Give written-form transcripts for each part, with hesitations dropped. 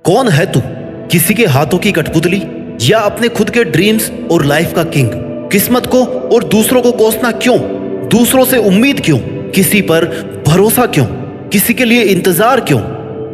कौन है तू? किसी के हाथों की कठपुतली या अपने खुद के ड्रीम्स और लाइफ का किंग? किस्मत को और दूसरों को कोसना क्यों? दूसरों से उम्मीद क्यों? किसी पर भरोसा क्यों? किसी के लिए इंतजार क्यों?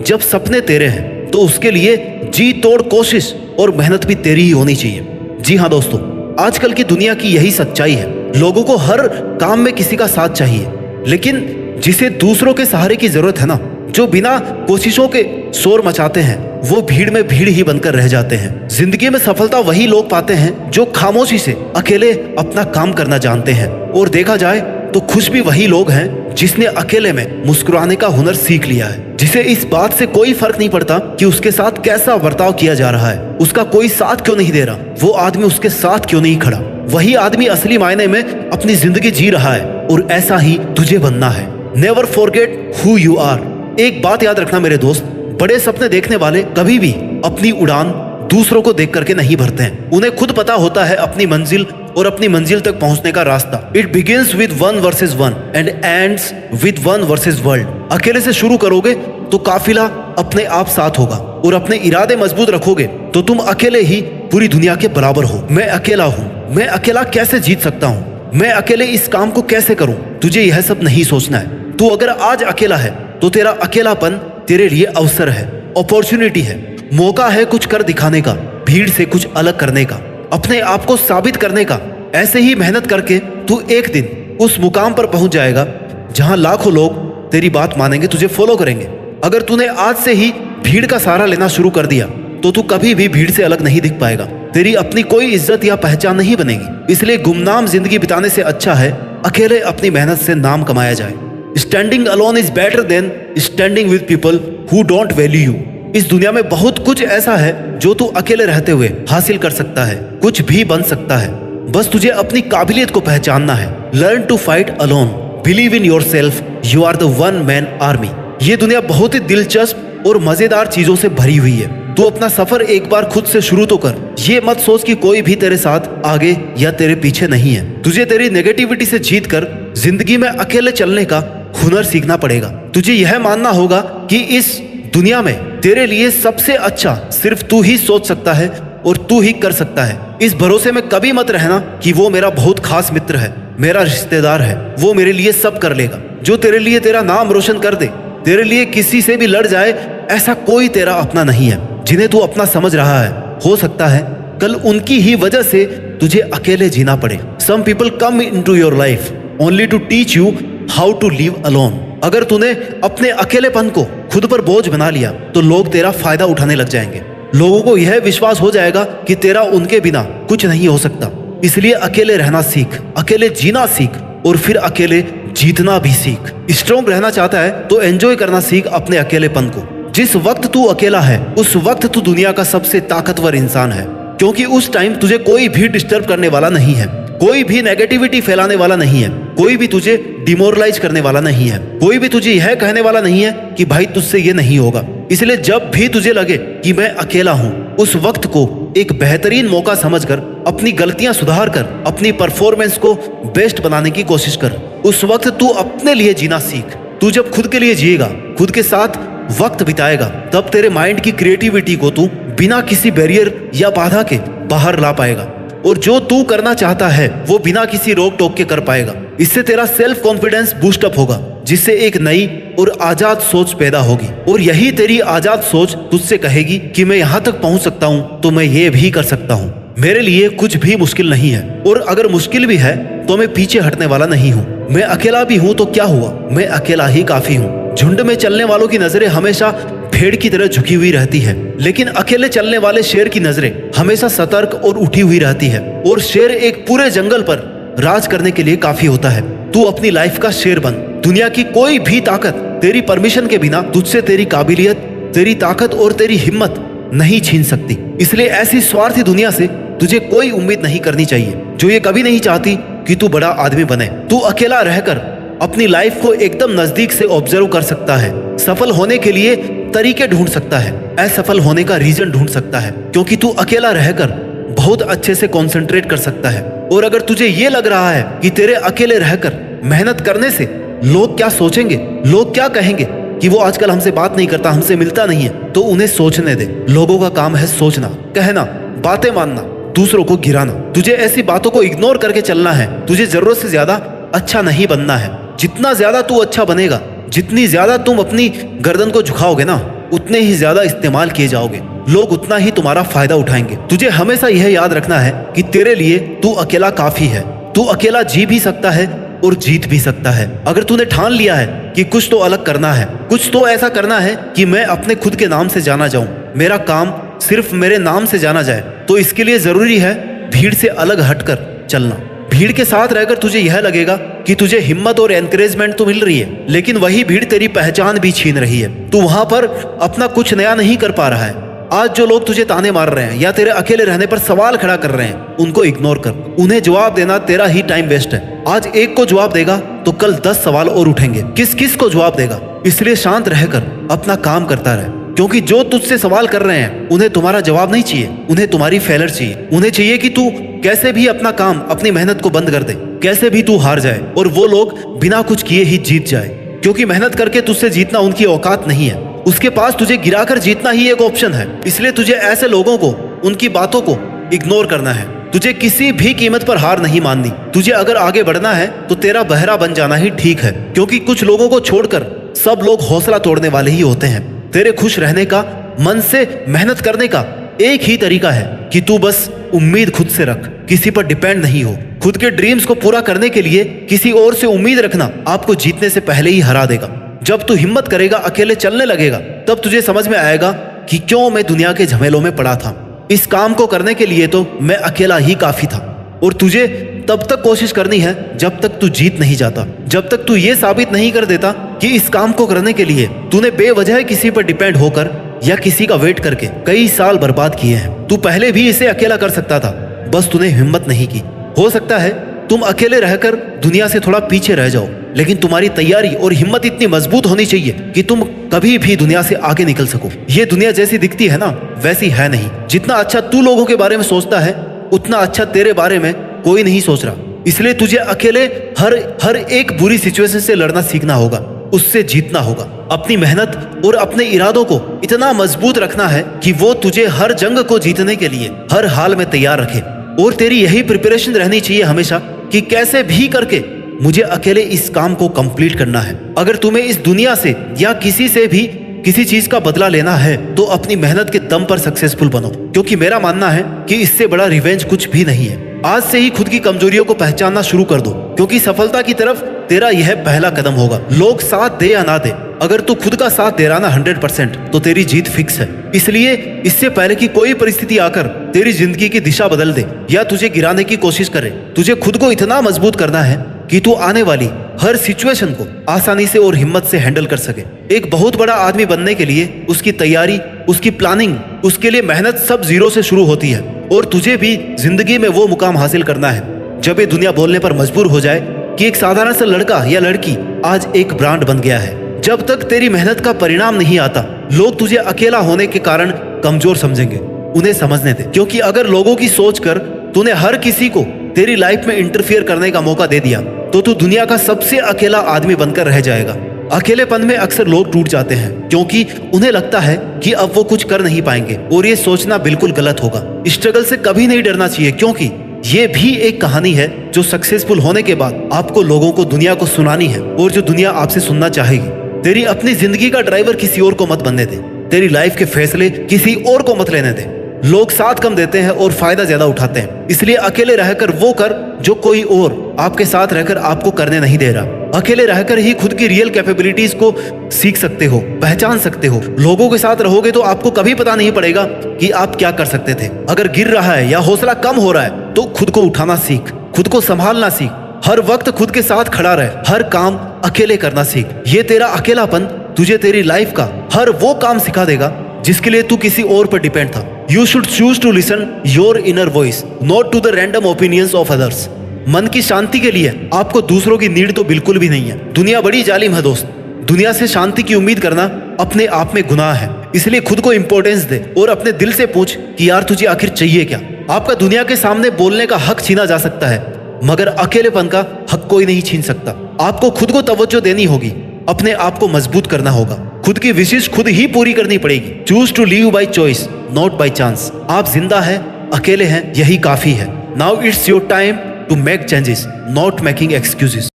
जब सपने तेरे हैं तो उसके लिए जी तोड़ कोशिश और मेहनत भी तेरी ही होनी चाहिए। जी हाँ दोस्तों, आजकल की दुनिया की यही सच्चाई है। लोगों को हर काम में किसी का साथ चाहिए, लेकिन जिसे दूसरों के सहारे की जरूरत है ना, जो बिना कोशिशों के शोर मचाते हैं, वो भीड़ में भीड़ ही बनकर रह जाते हैं। जिंदगी में सफलता वही लोग पाते हैं जो खामोशी से अकेले अपना काम करना जानते हैं। और देखा जाए तो खुश भी वही लोग हैं जिसने अकेले में मुस्कुराने का हुनर सीख लिया है, जिसे इस बात से कोई फर्क नहीं पड़ता कि उसके साथ कैसा बर्ताव किया जा रहा है, उसका कोई साथ क्यों नहीं दे रहा, वो आदमी उसके साथ क्यों नहीं खड़ा। वही आदमी असली मायने में अपनी जिंदगी जी रहा है और ऐसा ही तुझे बनना है। Never forget who you are. एक बात याद रखना मेरे दोस्त, बड़े सपने देखने वाले कभी भी अपनी उड़ान दूसरों को देख करके नहीं भरते हैं। उन्हें खुद पता होता है अपनी मंजिल और अपनी मंजिल तक पहुंचने का रास्ता। It begins with 1 versus 1 and ends with 1 versus world. अकेले से शुरू करोगे तो काफिला अपने आप साथ होगा, और अपने इरादे मजबूत रखोगे तो तुम अकेले ही पूरी दुनिया के बराबर हो। मैं अकेला हूँ, मैं अकेला कैसे जीत सकता हूँ, मैं अकेले इस काम को कैसे करूँ, तुझे यह सब नहीं सोचना है। तू अगर आज अकेला है तो तेरा अकेलापन तेरे लिए अवसर है, अपॉर्चुनिटी है, मौका है कुछ कर दिखाने का, भीड़ से कुछ अलग करने का, अपने आप को साबित करने का। ऐसे ही मेहनत करके तू एक दिन उस मुकाम पर पहुंच जाएगा जहां लाखों लोग तेरी बात मानेंगे, तुझे फॉलो करेंगे। अगर तूने आज से ही भीड़ का सहारा लेना शुरू कर दिया तो तू कभी भी भीड़ से अलग नहीं दिख पाएगा। तेरी अपनी कोई इज्जत या पहचान नहीं बनेगी। इसलिए गुमनाम जिंदगी बिताने से अच्छा है अकेले अपनी मेहनत से नाम कमाया जाए। Standing alone is better than standing with people who don't value you. इस दुनिया में बहुत कुछ ऐसा है जो तू अकेले रहते हुए हासिल कर सकता है, कुछ भी बन सकता है। बस तुझे अपनी काबिलियत को पहचानना है। Learn to fight alone, believe in yourself, you are the one man army. ये दुनिया बहुत ही दिलचस्प और मजेदार चीजों से भरी हुई है। तू अपना सफर एक बार खुद से शुरू तो कर। ये मत सोच कि कोई भी तेरे साथ आगे या तेरे पीछे नहीं है। तुझे तेरी नेगेटिविटी से जीत कर जिंदगी में अकेले चलने का हुनर सीखना पड़ेगा। तुझे यह मानना होगा कि इस दुनिया में तेरे लिए सबसे अच्छा सिर्फ तू ही सोच सकता है और तू ही कर सकता है। इस भरोसे में कभी मत रहना कि वो मेरा बहुत खास मित्र है, मेरा रिश्तेदार है, वो मेरे लिए सब कर लेगा। जो तेरे लिए तेरा नाम रोशन कर दे, तेरे लिए किसी से भी लड़ जाए, ऐसा कोई तेरा अपना नहीं है। जिन्हें तू अपना समझ रहा है, हो सकता है कल उनकी ही वजह से तुझे अकेले जीना पड़े। Some people come into your life only to teach you how to live alone. अगर तूने अपने अकेलेपन को खुद पर बोझ बना लिया तो लोग तेरा फायदा उठाने लग जाएंगे। लोगों को यह विश्वास हो जाएगा कि तेरा उनके बिना कुछ नहीं हो सकता। इसलिए अकेले रहना सीख, अकेले जीना सीख और फिर अकेले जीतना भी सीख। स्ट्रॉन्ग रहना चाहता है तो एंजॉय करना सीख अपने अकेलेपन को। जिस वक्त तू अकेला है उस वक्त तू दुनिया का सबसे ताकतवर इंसान है, क्योंकि उस टाइम तुझे कोई भी डिस्टर्ब करने वाला नहीं है, कोई भी नेगेटिविटी फैलाने वाला नहीं है, कोई भी तुझे डिमोरलाइज करने वाला नहीं है, कोई भी तुझे यह कहने वाला नहीं है कि भाई तुझसे ये नहीं होगा। इसलिए जब भी तुझे लगे कि मैं अकेला हूँ, उस वक्त को एक बेहतरीन मौका समझकर अपनी गलतियां सुधार कर अपनी परफॉर्मेंस को बेस्ट बनाने की कोशिश कर। उस वक्त तू अपने लिए जीना सीख। तू जब खुद के लिए जिएगा, खुद के साथ वक्त बिताएगा, तब तेरे माइंड की क्रिएटिविटी को तू बिना किसी बैरियर या बाधा के बाहर ला पाएगा, और जो तू करना चाहता है वो बिना किसी रोक टोक के कर पाएगा। इससे तेरा सेल्फ कॉन्फिडेंस बूस्ट अप होगा, जिससे एक नई और आजाद सोच पैदा होगी। और यही तेरी आजाद सोच तुझसे कहेगी कि मैं यहाँ तक पहुँच सकता हूँ तो मैं ये भी कर सकता हूँ। मेरे लिए कुछ भी मुश्किल नहीं है, और अगर मुश्किल भी है तो मैं पीछे हटने वाला नहीं हूँ। मैं अकेला भी हूँ तो क्या हुआ, मैं अकेला ही काफी हूँ। झुंड में चलने वालों की नजरें हमेशा भेड़ की तरह झुकी हुई रहती है, लेकिन अकेले चलने वाले शेर की नजरें हमेशा सतर्क और उठी हुई रहती है। और शेर एक पूरे जंगल पर राज करने के लिए काफी होता है। तू अपनी लाइफ का शेर बन। दुनिया की कोई भी ताकत तेरी परमिशन के बिना तुझसे तेरी काबिलियत, तेरी ताकत और तेरी हिम्मत नहीं छीन सकती। इसलिए ऐसी स्वार्थी दुनिया से तुझे कोई उम्मीद नहीं करनी चाहिए जो ये कभी नहीं चाहती कि तू बड़ा आदमी बने। तू अकेला रहकर अपनी लाइफ को एकदम नजदीक से ऑब्जर्व कर सकता है, सफल होने के लिए तरीके ढूंढ सकता है, असफल होने का रीजन ढूंढ सकता है, क्योंकि तू अकेला रहकर बहुत अच्छे से कंसंट्रेट कर सकता है। और अगर तुझे ये लग रहा है कि तेरे अकेले रहकर मेहनत करने से लोग क्या सोचेंगे, लोग क्या कहेंगे, कि वो आजकल हमसे बात नहीं करता, हमसे मिलता नहीं है, तो उन्हें सोचने दे। लोगों का काम है सोचना, कहना, बातें मानना, दूसरों को गिराना। तुझे ऐसी बातों को इग्नोर करके चलना है। तुझे जरूरत से ज्यादा अच्छा नहीं बनना है। जितना ज्यादा तू अच्छा बनेगा, जितनी ज्यादा तुम अपनी गर्दन को झुकाओगे ना, उतने ही ज्यादा इस्तेमाल किए जाओगे। लोग उतना ही तुम्हारा फायदा उठाएंगे। तुझे हमेशा यह याद रखना है कि तेरे लिए तू अकेला काफी है। तू अकेला जी भी सकता है और जीत भी सकता है। अगर तूने ठान लिया है कि कुछ तो अलग करना है, कुछ तो ऐसा करना है कि मैं अपने खुद के नाम से जाना जाऊं, मेरा काम सिर्फ मेरे नाम से जाना जाए, तो इसके लिए जरूरी है भीड़ से अलग हटकर चलना। भीड़ के साथ रहकर तुझे यह लगेगा कि तुझे हिम्मत और एनकरेजमेंट तो मिल रही है, लेकिन वही भीड़ तेरी पहचान भी छीन रही है। तू वहां पर अपना कुछ नया नहीं कर पा रहा है। आज जो लोग तुझे ताने मार रहे हैं या तेरे अकेले रहने पर सवाल खड़ा कर रहे हैं, उनको इग्नोर कर। उन्हें जवाब देना तेरा ही टाइम वेस्ट है। आज एक को जवाब देगा तो कल 10 सवाल और उठेंगे। किस किस को जवाब देगा? इसलिए शांत रहकर अपना काम करता रहे, क्योंकि जो तुझसे सवाल कर रहे हैं उन्हें तुम्हारा जवाब नहीं चाहिए, उन्हें तुम्हारी फेलर चाहिए। उन्हें चाहिए कि तू कैसे भी अपना काम, अपनी मेहनत को बंद कर दे, कैसे भी तू हार जाए और वो लोग बिना कुछ किए ही जीत जाए। क्योंकि मेहनत करके तुझसे जीतना उनकी औकात नहीं है। उसके पास तुझे गिराकर जीतना ही एक ऑप्शन है। इसलिए तुझे ऐसे लोगों को, उनकी बातों को इग्नोर करना है। तुझे किसी भी कीमत पर हार नहीं माननी। तुझे अगर आगे बढ़ना है तो तेरा बहरा बन जाना ही ठीक है, क्योंकि कुछ लोगों को छोड़कर सब लोग हौसला तोड़ने वाले ही होते हैं। तेरे खुश रहने का, मन से मेहनत करने का एक ही तरीका है कि तू बस उम्मीद खुद से रख, किसी पर डिपेंड नहीं हो। खुद के ड्रीम्स को पूरा करने के लिए किसी और से उम्मीद रखना आपको जीतने से पहले ही हरा देगा। जब तू हिम्मत करेगा, अकेले चलने लगेगा, तब तुझे समझ में आएगा कि क्यों मैं दुनिया के झमेलों में पड़ा था। इस काम को करने के लिए तो मैं अकेला ही काफी था। और तुझे तब तक कोशिश करनी है जब तक तू जीत नहीं जाता, जब तक तू ये साबित नहीं कर देता कि इस काम को करने के लिए तूने बेवजह किसी पर डिपेंड होकर या किसी का वेट करके कई साल बर्बाद किए हैं। तू पहले भी इसे अकेला कर सकता था, बस तूने हिम्मत नहीं की। हो सकता है तुम अकेले रहकर दुनिया से थोड़ा पीछे रह जाओ, लेकिन तुम्हारी तैयारी और हिम्मत इतनी मजबूत होनी चाहिए कि तुम कभी भी दुनिया से आगे निकल सको। ये दुनिया जैसी दिखती है ना, वैसी है नहीं। जितना अच्छा तू लोगों के बारे में सोचता है, उतना अच्छा तेरे बारे में कोई नहीं सोच रहा। इसलिए तुझे अकेले हर एक बुरी सिचुएशन से लड़ना सीखना होगा, उससे जीतना होगा। अपनी मेहनत और अपने इरादों को इतना मजबूत रखना है कि वो तुझे हर जंग को जीतने के लिए हर हाल में तैयार रखे। और तेरी यही प्रिपरेशन रहनी चाहिए हमेशा कि कैसे भी करके मुझे अकेले इस काम को कंप्लीट करना है। अगर तुम्हें इस दुनिया से या किसी से भी किसी चीज का बदला लेना है तो अपनी मेहनत के दम पर सक्सेसफुल बनो, क्योंकि मेरा मानना है कि इससे बड़ा रिवेंज कुछ भी नहीं है। आज से ही खुद की कमजोरियों को पहचानना शुरू कर दो, क्योंकि सफलता की तरफ तेरा यह पहला कदम होगा। लोग साथ दे या ना दे, अगर तू खुद का साथ दे रहा ना 100%, तो तेरी जीत फिक्स है। इसलिए इससे पहले कि कोई परिस्थिति आकर तेरी जिंदगी की दिशा बदल दे या तुझे गिराने की कोशिश करे, तुझे खुद को इतना मजबूत करना है कि तू आने वाली हर सिचुएशन को आसानी से और हिम्मत से हैंडल कर सके। एक बहुत बड़ा आदमी बनने के लिए उसकी तैयारी, उसकी प्लानिंग, उसके लिए मेहनत सब जीरो से शुरू होती है। और तुझे भी जिंदगी में वो मुकाम हासिल करना है जब ये दुनिया बोलने पर मजबूर हो जाए कि एक साधारण सा लड़का या लड़की आज एक ब्रांड बन गया है। जब तक तेरी मेहनत का परिणाम नहीं आता, लोग तुझे अकेला होने के कारण कमजोर समझेंगे। उन्हें समझने दे, क्योंकि अगर लोगों की सोच कर तूने हर किसी को तेरी लाइफ में इंटरफियर करने का मौका दे दिया तो तू दुनिया का सबसे अकेला आदमी बनकर रह जाएगा। अकेलेपन में अक्सर लोग टूट जाते हैं क्योंकि उन्हें लगता है कि अब वो कुछ कर नहीं पाएंगे, और ये सोचना बिल्कुल गलत होगा। स्ट्रगल से कभी नहीं डरना चाहिए, क्योंकि ये भी एक कहानी है जो सक्सेसफुल होने के बाद आपको लोगों को, दुनिया को सुनानी है, और जो दुनिया आपसे सुनना चाहेगी। तेरी अपनी जिंदगी का ड्राइवर किसी और को मत बनने दे। तेरी लाइफ के फैसले किसी और को मत लेने दे। लोग साथ कम देते हैं और फायदा ज्यादा उठाते हैं, इसलिए अकेले रहकर वो कर जो कोई और आपके साथ रहकर आपको करने नहीं दे रहा। अकेले रहकर ही खुद की रियल कैपेबिलिटीज को सीख सकते हो, पहचान सकते हो। लोगों के साथ रहोगे तो आपको कभी पता नहीं पड़ेगा कि आप क्या कर सकते थे। अगर गिर रहा है या हौसला कम हो रहा है तो खुद को उठाना सीख, खुद को संभालना सीख, हर वक्त खुद के साथ खड़ा रहे, हर काम अकेले करना सीख। ये तेरा अकेलापन तुझे तेरी लाइफ का हर वो काम सिखा देगा जिसके लिए तू किसी और पर डिपेंड था। You should choose to listen your inner voice, not to the random opinions of others. मन की शांति के लिए आपको दूसरों की नीड तो बिल्कुल भी नहीं है। दुनिया बड़ी जालिम है दोस्त। दुनिया से शांति की उम्मीद करना अपने आप में गुनाह है। इसलिए खुद को इंपॉर्टेंस दे और अपने दिल से पूछ कि यार तुझे आखिर चाहिए क्या। आपका दुनिया के सामने बोलने का हक छीना जा सकता है, मगर अकेलेपन का हक कोई नहीं छीन सकता। आपको खुद को तवज्जो देनी होगी, अपने आप को मजबूत करना होगा। खुद की विशेष खुद ही पूरी करनी पड़ेगी। Choose to live by choice, not by chance. आप जिंदा हैं, अकेले हैं, यही काफी है। Now it's your time to make changes, not making excuses.